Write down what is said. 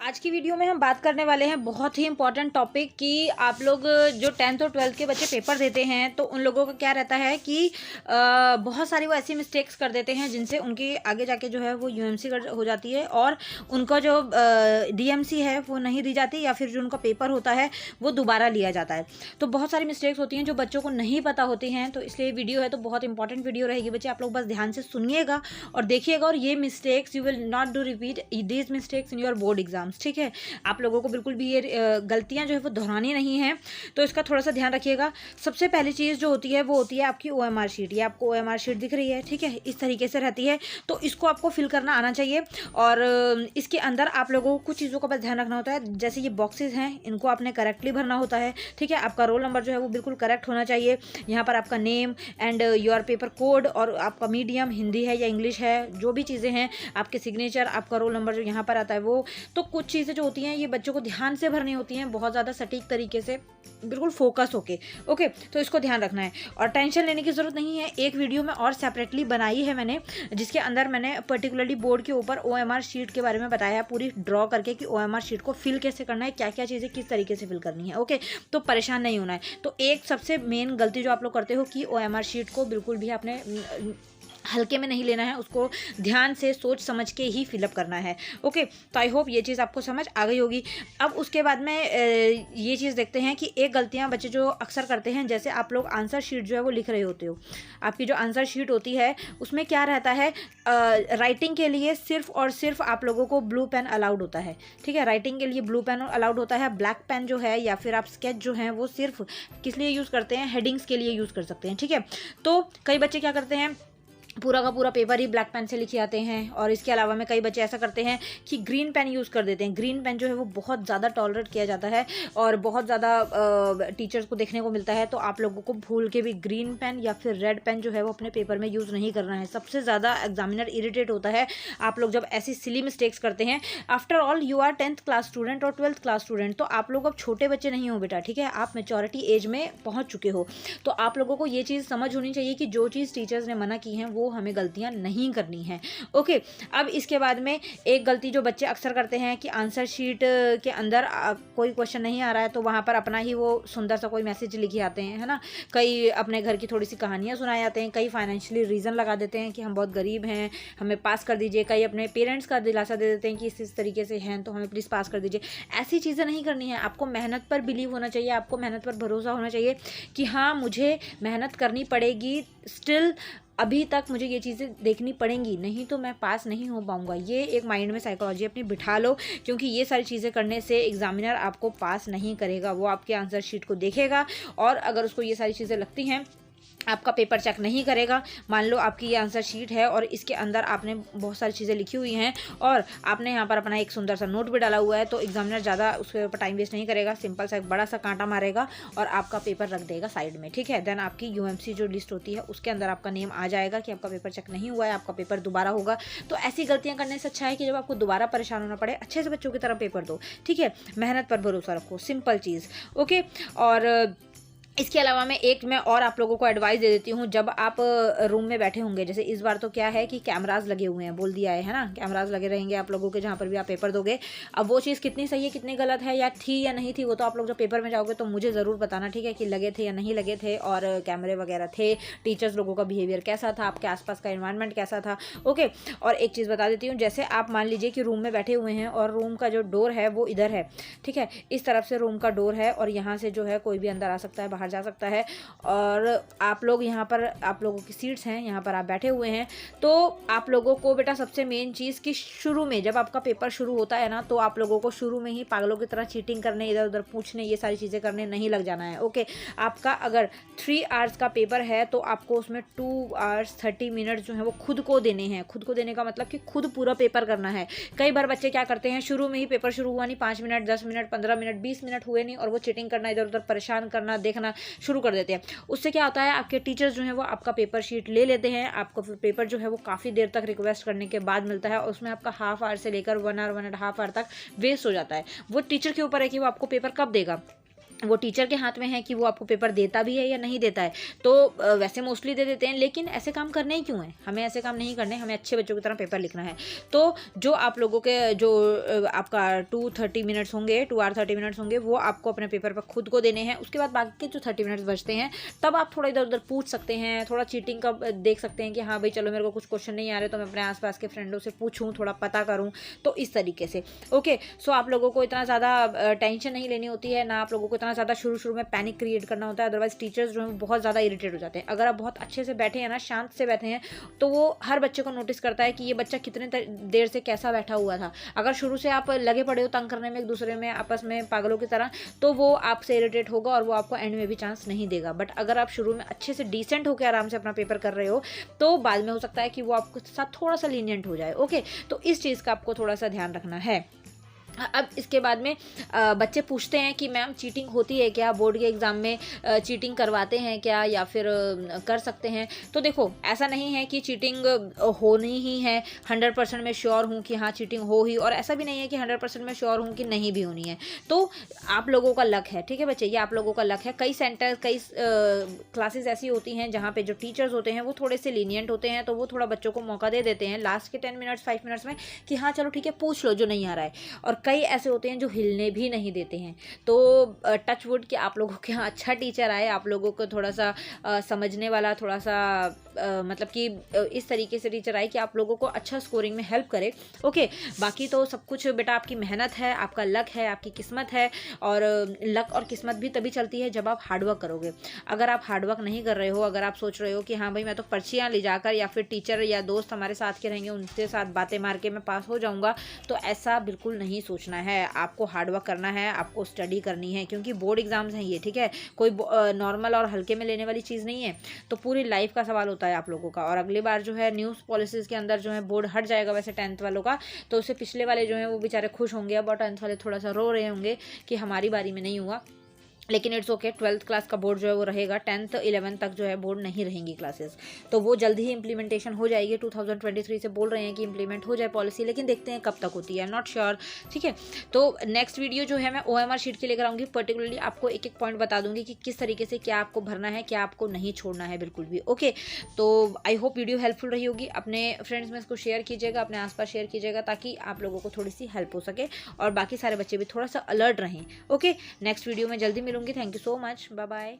आज की वीडियो में हम बात करने वाले हैं बहुत ही इंपॉर्टेंट टॉपिक कि आप लोग जो 10th और 12th के बच्चे पेपर देते हैं तो उन लोगों का क्या रहता है कि बहुत सारी वो ऐसी मिस्टेक्स कर देते हैं जिनसे उनकी आगे जाके जो है वो यूएमसी हो जाती है और उनका जो डीएमसी है वो नहीं दी जाती या फिर जो उनका पेपर होता है वो दोबारा लिया जाता है। तो बहुत सारी मिस्टेक्स होती हैं जो बच्चों को नहीं पता होती हैं, तो इसलिए वीडियो है तो बहुत इंपॉर्टेंट वीडियो रहेगी बच्चे, आप लोग बस ध्यान से सुनिएगा और देखिएगा। और ये mistakes you will not do repeat these mistakes in your board exams, ठीक है। आप लोगों को बिल्कुल भी ये गलतियां जो है वो दोहरानी नहीं है, तो इसका थोड़ा सा ध्यान रखिएगा। सबसे पहली चीज़ जो होती है वो होती है आपकी ओएमआर शीट। ये आपको ओएमआर शीट दिख रही है, ठीक है, इस तरीके से रहती है, तो इसको आपको फिल करना आना चाहिए। और इसके अंदर आप लोगों को कुछ चीज़ों का बस ध्यान रखना होता है, जैसे ये बॉक्सेस हैं इनको आपने करेक्टली भरना होता है, ठीक है। आपका रोल नंबर जो है वो बिल्कुल करेक्ट होना चाहिए। यहाँ पर आपका name and your paper code और आपका मीडियम हिंदी है या इंग्लिश है, जो भी चीज़ें हैं, आपके सिग्नेचर, आपका रोल नंबर जो यहाँ पर आता है वो। तो कुछ चीज़ें जो होती हैं ये बच्चों को ध्यान से भरनी होती हैं, बहुत ज़्यादा सटीक तरीके से, बिल्कुल फोकस होके, ओके। तो इसको ध्यान रखना है और टेंशन लेने की ज़रूरत नहीं है। एक वीडियो में और सेपरेटली बनाई है मैंने, जिसके अंदर मैंने पर्टिकुलरली बोर्ड के ऊपर ओएमआर शीट के बारे में बताया है, पूरी ड्रॉ करके कि ओएमआर शीट को फिल कैसे करना है, क्या क्या चीज़ें किस तरीके से फिल करनी है, ओके। तो परेशान नहीं होना है। तो एक सबसे मेन गलती जो आप लोग करते हो कि ओएमआर शीट को बिल्कुल भी आपने हल्के में नहीं लेना है, उसको ध्यान से सोच समझ के ही फिलअप करना है, ओके। तो आई होप ये चीज़ आपको समझ आ गई होगी। अब उसके बाद में ये चीज़ देखते हैं कि एक गलतियां बच्चे जो अक्सर करते हैं, जैसे आप लोग आंसर शीट जो है वो लिख रहे होते हो, आपकी जो आंसर शीट होती है उसमें क्या रहता है, राइटिंग के लिए सिर्फ और सिर्फ आप लोगों को ब्लू पेन अलाउड होता है, ठीक है। राइटिंग के लिए ब्लू पेन अलाउड होता है, ब्लैक पेन जो है या फिर आप स्केच जो है वो सिर्फ किस लिए यूज़ करते हैं, हेडिंग्स के लिए यूज़ कर सकते हैं, ठीक है। तो कई बच्चे क्या करते हैं, पूरा का पूरा पेपर ही ब्लैक पेन से लिखे आते हैं। और इसके अलावा में कई बच्चे ऐसा करते हैं कि ग्रीन पेन यूज़ कर देते हैं। ग्रीन पेन जो है वो बहुत ज़्यादा टॉलरेट किया जाता है और बहुत ज़्यादा टीचर्स को देखने को मिलता है, तो आप लोगों को भूल के भी ग्रीन पेन या फिर रेड पेन जो है वो अपने पेपर में यूज़ नहीं करना है। सबसे ज़्यादा एग्जामिनर इरिटेट होता है आप लोग जब ऐसी सिली मिस्टेक्स करते हैं। After all you are 10th class student और 12th क्लास स्टूडेंट, तो आप लोग अब छोटे बच्चे नहीं हो बेटा, ठीक है। आप मेचोरिटी एज में पहुँच चुके हो, तो आप लोगों को ये चीज़ समझ होनी चाहिए कि जो चीज़ टीचर्स ने मना की हैं वो हमें गलतियां नहीं करनी है, ओके। अब इसके बाद में एक गलती जो बच्चे अक्सर करते हैं कि आंसर शीट के अंदर कोई क्वेश्चन नहीं आ रहा है तो वहां पर अपना ही वो सुंदर सा कोई मैसेज लिखे आते हैं, है ना। कई अपने घर की थोड़ी सी कहानियां सुनाए जाते हैं, कई फाइनेंशियली रीज़न लगा देते हैं कि हम बहुत गरीब हैं, हमें पास कर दीजिए। कई अपने पेरेंट्स का दिलासा दे देते हैं कि इस तरीके से हैं तो हमें प्लीज़ पास कर दीजिए। ऐसी चीज़ें नहीं करनी है। आपको मेहनत पर बिलीव होना चाहिए, आपको मेहनत पर भरोसा होना चाहिए कि हाँ मुझे मेहनत करनी पड़ेगी, स्टिल अभी तक मुझे ये चीज़ें देखनी पड़ेंगी, नहीं तो मैं पास नहीं हो पाऊँगा। ये एक माइंड में साइकोलॉजी अपनी बिठा लो, क्योंकि ये सारी चीज़ें करने से एग्जामिनर आपको पास नहीं करेगा। वो आपके आंसर शीट को देखेगा और अगर उसको ये सारी चीज़ें लगती हैं आपका पेपर चेक नहीं करेगा। मान लो आपकी ये आंसर शीट है और इसके अंदर आपने बहुत सारी चीज़ें लिखी हुई हैं और आपने यहाँ पर अपना एक सुंदर सा नोट भी डाला हुआ है, तो एग्जामिनर ज़्यादा उसके ऊपर टाइम वेस्ट नहीं करेगा, सिंपल सा एक बड़ा सा कांटा मारेगा और आपका पेपर रख देगा साइड में, ठीक है। देन आपकी यूएमसी जो लिस्ट होती है उसके अंदर आपका नेम आ जाएगा कि आपका पेपर चेक नहीं हुआ है, आपका पेपर दोबारा होगा। तो ऐसी गलतियाँ करने से अच्छा है कि जब आपको दोबारा परेशान होना पड़े, अच्छे से बच्चों की तरह पेपर दो, ठीक है। मेहनत पर भरोसा रखो, सिंपल चीज़, ओके। और इसके अलावा मैं और आप लोगों को एडवाइस दे देती हूँ, जब आप रूम में बैठे होंगे, जैसे इस बार तो क्या है कि कैमराज लगे हुए हैं, बोल दिया है ना, कैमराज लगे रहेंगे आप लोगों के जहाँ पर भी आप पेपर दोगे। अब वो चीज़ कितनी सही है कितनी गलत है या थी या नहीं थी, वो तो आप लोग जब पेपर में जाओगे तो मुझे ज़रूर बताना, ठीक है, कि लगे थे या नहीं लगे थे और कैमरे वगैरह थे, टीचर्स लोगों का बिहेवियर कैसा था, आपके आसपास का एनवायरनमेंट कैसा था, ओके। और एक चीज़ बता देती हूँ, जैसे आप मान लीजिए कि रूम में बैठे हुए हैं और रूम का जो डोर है वो इधर है, ठीक है, इस तरफ से रूम का डोर है और यहाँ से जो है कोई भी अंदर आ सकता है, बाहर जा सकता है। और आप लोग यहाँ पर, आप लोगों की सीट्स हैं, यहाँ पर आप बैठे हुए हैं, तो आप लोगों को बेटा सबसे मेन चीज़ कि शुरू में जब आपका पेपर शुरू होता है ना, तो आप लोगों को शुरू में ही पागलों की तरह चीटिंग करने, इधर उधर पूछने, ये सारी चीज़ें करने नहीं लग जाना है, ओके। आपका अगर 3 आवर्स का पेपर है तो आपको उसमें 2 आवर्स 30 मिनट जो है वो खुद को देने हैं। खुद को देने का मतलब कि खुद पूरा पेपर करना है। कई बार बच्चे क्या करते हैं, शुरू में ही पेपर शुरू हुआ नहीं, 5 मिनट 10 मिनट 15 मिनट 20 मिनट हुए नहीं और वो चीटिंग करना, इधर उधर परेशान करना, देखना शुरू कर देते हैं। उससे क्या होता है, आपके टीचर्स जो हैं वो आपका पेपर शीट ले लेते हैं, आपको फिर पेपर जो है वो काफ़ी देर तक रिक्वेस्ट करने के बाद मिलता है और उसमें आपका हाफ आवर से लेकर 1 आवर 1.5 आवर तक वेस्ट हो जाता है। वो टीचर के ऊपर है कि वो आपको पेपर कब देगा। वो टीचर के हाथ में है कि वो आपको पेपर देता भी है या नहीं देता है। तो वैसे मोस्टली दे देते हैं, लेकिन ऐसे काम करने ही क्यों हैं? हमें ऐसे काम नहीं करने, हमें अच्छे बच्चों की तरह पेपर लिखना है। तो जो आप लोगों के जो आपका 2:30 मिनट्स होंगे, 2 आवर 30 मिनट्स होंगे, वो आपको अपने पेपर पर खुद को देने हैं। उसके बाद बाकी के जो 30 मिनट्स बचते हैं, तब आप थोड़ा इधर उधर पूछ सकते हैं, थोड़ा चीटिंग का देख सकते हैं कि हाँ भाई चलो मेरे को कुछ क्वेश्चन नहीं आ रहे तो मैं अपने आसपास के फ्रेंडों से पूछूँ, थोड़ा पता करूँ। तो इस तरीके से ओके। सो आप लोगों को इतना ज़्यादा टेंशन नहीं लेनी होती है, ना आप लोगों को इतना ज़्यादा शुरू में पैनिक क्रिएट करना होता है। अदरवाइज टीचर्स जो हैं बहुत ज़्यादा इरिटेट हो जाते हैं। अगर आप बहुत अच्छे से बैठे हैं ना, शांत से बैठे हैं, तो वो हर बच्चे को नोटिस करता है कि ये बच्चा कितने देर से कैसा बैठा हुआ था। अगर शुरू से आप लगे पड़े हो तंग करने में एक दूसरे में आपस में पागलों की तरह, तो वो आपसे इरिटेट होगा और वो आपको एंड में भी चांस नहीं देगा। बट अगर आप शुरू में अच्छे से डिसेंट होकर आराम से अपना पेपर कर रहे हो, तो बाद में हो सकता है कि वो आपके साथ थोड़ा सा लीनियंट हो जाए। ओके, तो इस चीज़ का आपको थोड़ा सा ध्यान रखना है। अब इसके बाद में बच्चे पूछते हैं कि मैम चीटिंग होती है क्या, बोर्ड के एग्ज़ाम में चीटिंग करवाते हैं क्या, या फिर कर सकते हैं? तो देखो, ऐसा नहीं है कि चीटिंग होनी ही है। 100% मैं श्योर हूँ कि हाँ चीटिंग हो ही, और ऐसा भी नहीं है कि 100% मैं श्योर हूँ कि नहीं भी होनी है। तो आप लोगों का लक है, ठीक है बच्चे, ये आप लोगों का लक है। कई सेंटर, कई क्लासेस ऐसी होती हैं जहाँ पे जो टीचर्स होते हैं वो थोड़े से लीनियंट होते हैं, तो वो थोड़ा बच्चों को मौका दे देते हैं लास्ट के 10 मिनट्स 5 मिनट्स में कि हाँ चलो ठीक है पूछ लो जो नहीं आ रहा है। और कई ऐसे होते हैं जो हिलने भी नहीं देते हैं। तो टच वुड कि आप लोगों के यहाँ अच्छा टीचर आए, आप लोगों को थोड़ा सा समझने वाला, थोड़ा सा मतलब कि इस तरीके से टीचर आए कि आप लोगों को अच्छा स्कोरिंग में हेल्प करे। ओके, बाकी तो सब कुछ बेटा आपकी मेहनत है, आपका लक है, आपकी किस्मत है। और लक और किस्मत भी तभी चलती है जब आप हार्डवर्क करोगे। अगर आप हार्डवर्क नहीं कर रहे हो, अगर आप सोच रहे हो कि हाँ भाई मैं तो पर्चियाँ ले जाकर या फिर टीचर या दोस्त हमारे साथ के रहेंगे उनके साथ बातें मार के मैं पास हो जाऊँगा, तो ऐसा बिल्कुल नहीं सोचना है। आपको हार्डवर्क करना है, आपको स्टडी करनी है, क्योंकि बोर्ड एग्जाम्स हैं ये, ठीक है, कोई नॉर्मल और हल्के में लेने वाली चीज़ नहीं है। तो पूरी लाइफ का सवाल होता है आप लोगों का। और अगली बार जो है न्यूज़ पॉलिसीज़ के अंदर जो है बोर्ड हट जाएगा वैसे 10th वालों का, तो उससे पिछले वाले जो हैं वो बेचारे खुश होंगे। अब 10th वाले थोड़ा सा रो रहे होंगे कि हमारी बारी में नहीं हुआ, लेकिन इट्स ओके। 12th क्लास का बोर्ड जो है वो रहेगा, 10th 11th तक जो है बोर्ड नहीं रहेंगी क्लासेस। तो वो जल्दी ही इंप्लीमेंटेशन हो जाएगी। 2023 से बोल रहे हैं कि इंप्लीमेंट हो जाए पॉलिसी, लेकिन देखते हैं कब तक होती है, नॉट श्योर, ठीक है। तो नेक्स्ट वीडियो जो है मैं OMR शीट के लेकर आऊँगी। पर्टिकुलरली आपको एक एक पॉइंट बता दूंगी कि किस तरीके से क्या आपको भरना है, क्या आपको नहीं छोड़ना है बिल्कुल भी। ओके, तो आई होप वीडियो हेल्पफुल रही होगी। अपने फ्रेंड्स में इसको शेयर कीजिएगा, अपने आसपास शेयर कीजिएगा, ताकि आप लोगों को थोड़ी सी हेल्प हो सके और बाकी सारे बच्चे भी थोड़ा सा अलर्ट रहें। ओके, नेक्स्ट वीडियो में जल्दी मिलूंगी। Thank you so much, bye bye.